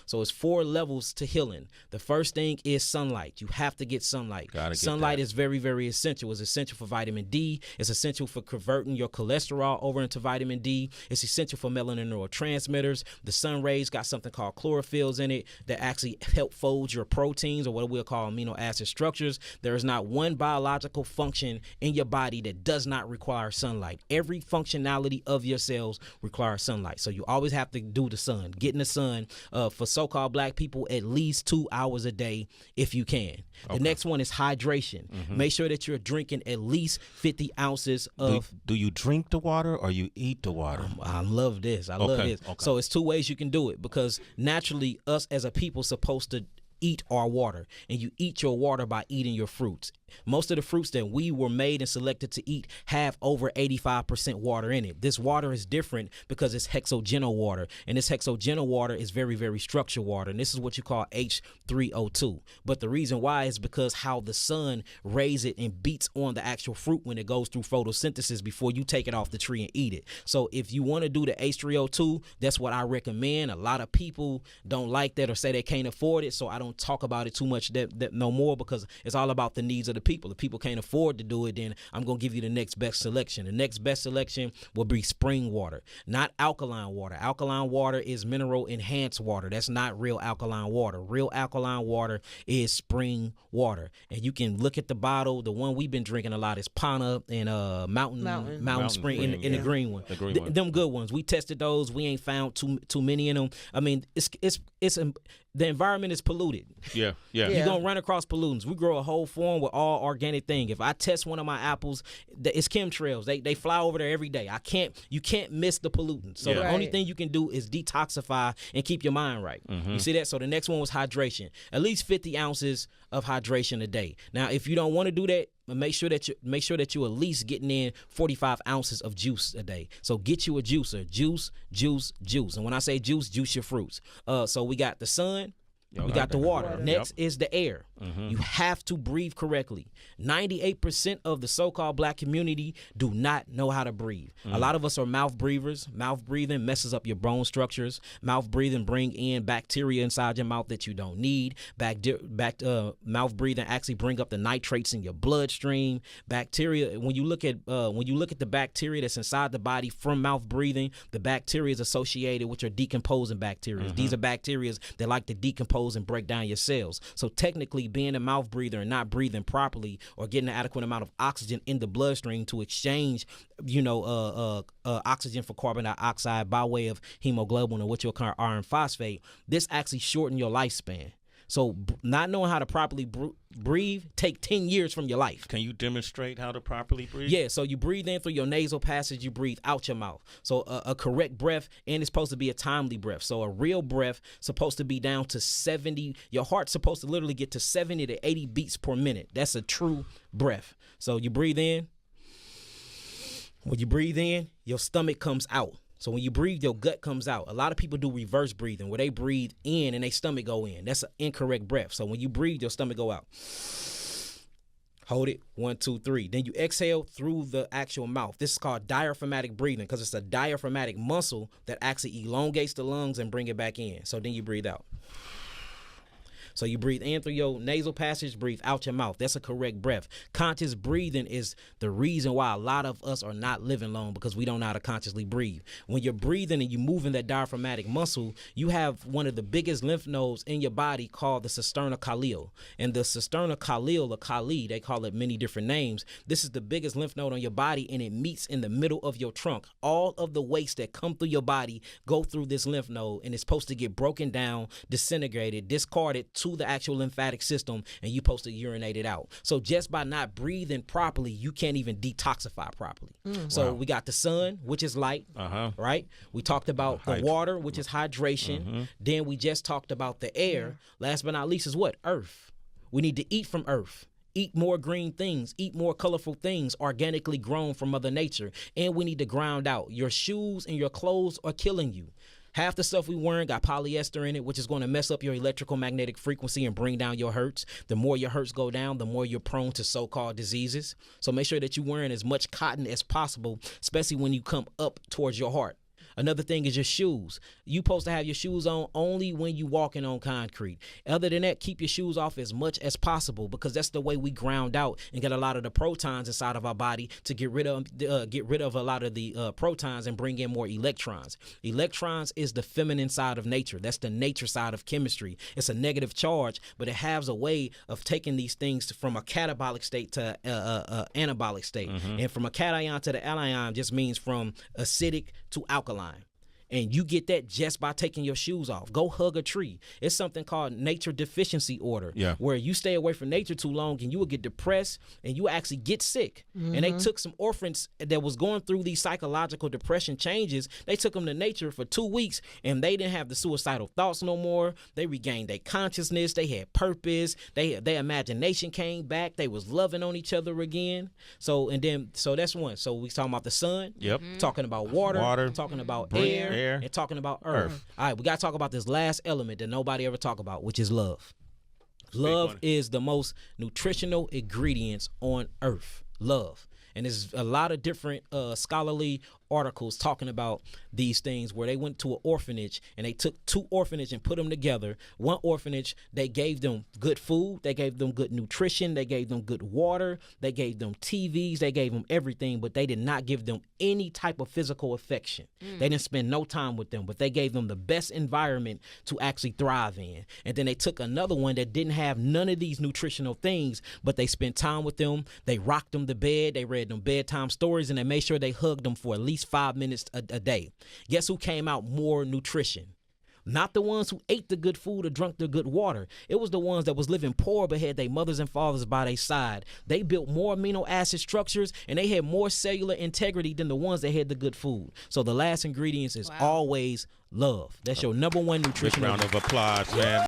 So it's 4 levels to healing. The first thing is sunlight. You have to get sunlight. Sunlight is very, very essential. It's essential for vitamin D. It's essential for converting your cholesterol over into vitamin D. It's essential for melanin neurotransmitters. The sun rays got something called chlorophylls in it that actually help fold your proteins, or what we'll call amino acid structures. There is not one biological function in your body that does not require sunlight. Every functionality of your cells requires sunlight. So you always have to do the sun. Get in the sun. For so-called black people, at least 2 hours a day if you can. The next one is hydration. Make sure that you're drinking at least 50 ounces of... Do you drink the water or you eat the water? I love this. I love this. So it's 2 ways you can do it, because naturally us as a people supposed to eat our water, and you eat your water by eating your fruits. Most of the fruits that we were made and selected to eat have over 85% water in it. This water is different because it's hexagonal water, and this hexagonal water is very, very structured water, and this is what you call H3O2. But the reason why is because how the sun rays it and beats on the actual fruit when it goes through photosynthesis before you take it off the tree and eat it. So if you want to do the H3O2, that's what I recommend. A lot of people don't like that or say they can't afford it, so I don't talk about it too much that no more, because it's all about the needs of the people. If people can't afford to do it, then I'm going to give you the next best selection. The next best selection will be spring water, not alkaline water. Alkaline water is mineral enhanced water. That's not real alkaline water. Real alkaline water is spring water. And you can look at the bottle. The one we've been drinking a lot is Pana and Mountain Spring in the green one. The green one. Them good ones. We tested those. We ain't found too many in them. I mean, the environment is polluted. Yeah. You're going to run across pollutants. We grow a whole farm with all organic thing. If I test one of my apples, it's chemtrails. They fly over there every day. You can't miss the pollutants. So the only thing you can do is detoxify and keep your mind right. You see that? So the next one was hydration. At least 50 ounces of hydration a day. Now, if you don't want to do that, make sure that you at least getting in 45 ounces of juice a day. So get you a juicer. Juice. And when I say juice your fruits. So we got the sun. We got the water. Next is the air. You have to breathe correctly. 98% of the so-called black community do not know how to breathe. A lot of us are mouth breathers. Mouth breathing messes up your bone structures. Mouth breathing bring in bacteria inside your mouth that you don't need. Mouth breathing actually bring up the nitrates in your bloodstream. Bacteria. When you look at the bacteria that's inside the body from mouth breathing, the bacteria is associated with your decomposing bacteria. These are bacteria that like to decompose and break down your cells. So technically, being a mouth breather and not breathing properly or getting an adequate amount of oxygen in the bloodstream to exchange, oxygen for carbon dioxide by way of hemoglobin, or what you'll call iron phosphate, this actually shorten your lifespan. So not knowing how to properly breathe take 10 years from your life. Can you demonstrate how to properly breathe? Yeah, so you breathe in through your nasal passage, you breathe out your mouth. So a correct breath, and it's supposed to be a timely breath. So a real breath supposed to be down to 70. Your heart's supposed to literally get to 70 to 80 beats per minute. That's a true breath. So you breathe in. When you breathe in, your stomach comes out. So when you breathe, your gut comes out. A lot of people do reverse breathing, where they breathe in and their stomach go in. That's an incorrect breath. So when you breathe, your stomach go out. Hold it. 1, 2, 3. Then you exhale through the actual mouth. This is called diaphragmatic breathing, because it's a diaphragmatic muscle that actually elongates the lungs and bring it back in. So then you breathe out. So you breathe in through your nasal passage, breathe out your mouth. That's a correct breath. Conscious breathing is the reason why a lot of us are not living long, because we don't know how to consciously breathe. When you're breathing and you're moving that diaphragmatic muscle, you have one of the biggest lymph nodes in your body called the cisterna calli. And the cisterna calli, or calli, they call it many different names. This is the biggest lymph node on your body, and it meets in the middle of your trunk. All of the waste that come through your body go through this lymph node, and it's supposed to get broken down, disintegrated, discarded to the actual lymphatic system, and you're supposed to urinate it out. So just by not breathing properly, you can't even detoxify properly. So we got the sun, which is light, right? We talked about the water, which is hydration. Then we just talked about the air. Last but not least is what? Earth. We need to eat from earth. Eat more green things, eat more colorful things organically grown from Mother Nature. And we need to ground out. Your shoes and your clothes are killing you. Half the stuff we wearing got polyester in it, which is going to mess up your electrical magnetic frequency and bring down your hertz. The more your hertz go down, the more you're prone to so-called diseases. So make sure that you're wearing as much cotton as possible, especially when you come up towards your heart. Another thing is your shoes. You supposed to have your shoes on only when you walking on concrete. Other than that, keep your shoes off as much as possible, because that's the way we ground out and get a lot of the protons inside of our body to get rid of a lot of the protons and bring in more electrons. Electrons is the feminine side of nature. That's the nature side of chemistry. It's a negative charge, but it has a way of taking these things from a catabolic state to anabolic state. And from a cation to the anion just means from acidic to alkaline. And you get that just by taking your shoes off. Go hug a tree. It's something called nature deficiency order, where you stay away from nature too long and you will get depressed and you actually get sick. And they took some orphans that was going through these psychological depression changes. They took them to nature for 2 weeks and they didn't have the suicidal thoughts no more. They regained their consciousness. They had purpose. Their imagination came back. They was loving on each other again. So that's one. So we talking about the sun. Talking about water. Talking about air. And talking about earth. All right, we got to talk about this last element that nobody ever talk about, which is love. Love is the most nutritional ingredients on earth. Love. And there's a lot of different scholarly articles talking about these things, where they went to an orphanage and they took 2 orphanages and put them together. One orphanage, they gave them good food, they gave them good nutrition, they gave them good water, they gave them TVs, they gave them everything, but they did not give them any type of physical affection. They didn't spend no time with them, but they gave them the best environment to actually thrive in. And then they took another one that didn't have none of these nutritional things, but they spent time with them, they rocked them to bed, they read them bedtime stories, and they made sure they hugged them for at least 5 minutes a day. Guess who came out more nutrition? Not the ones who ate the good food or drank the good water. It was the ones that was living poor but had their mothers and fathers by their side. They built more amino acid structures and they had more cellular integrity than the ones that had the good food. So the last ingredients is always love. That's your number one nutrition. Round of applause, man.